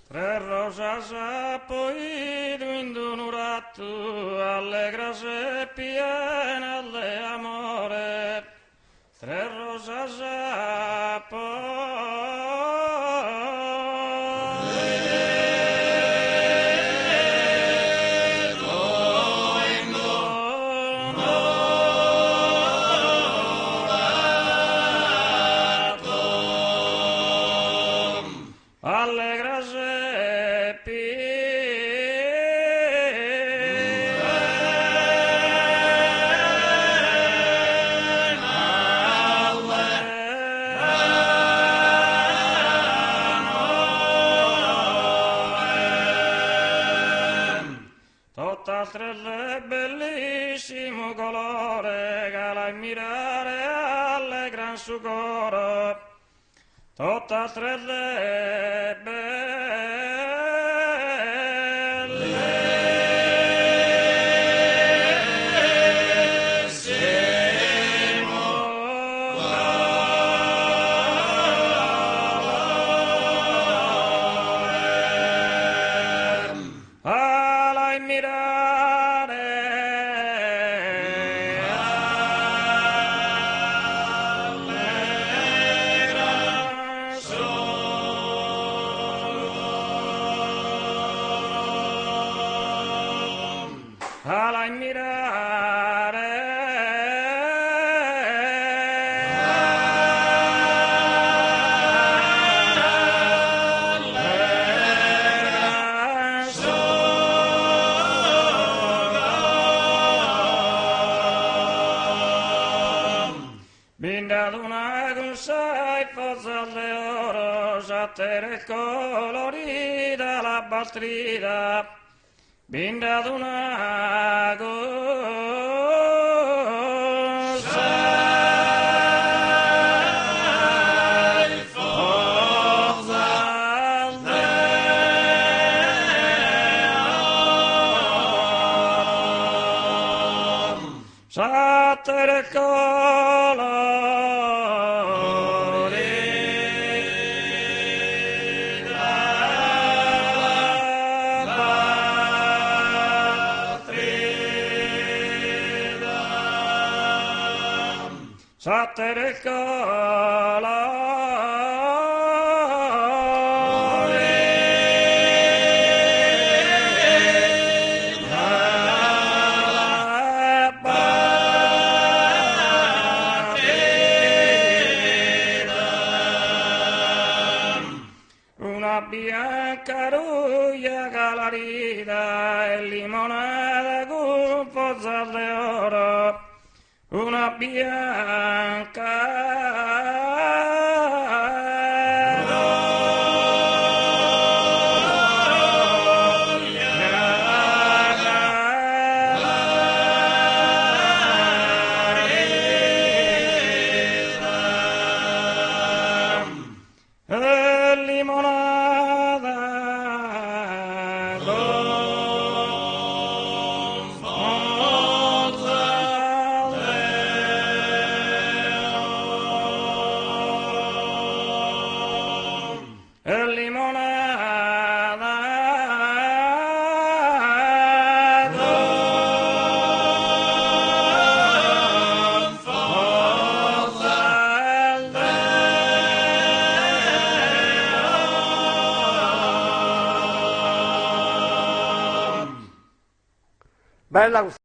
Tre rosas appoido in un ratto, allegra se piena de amore. Tre rosas allegra se Total tre bellissimo colore, che alla mirare allegra su coro. Total tre alla mirare allegra su alla mirare allegra su Binda d'una gussa e forza de oro, sattere colorita la baltrida. Binda d'una gussa e forza de oro, sattere Sattere una bianca ruglia calarita e limonata con forza d'oro. Una bianca limonada con forza limonada con forza Bella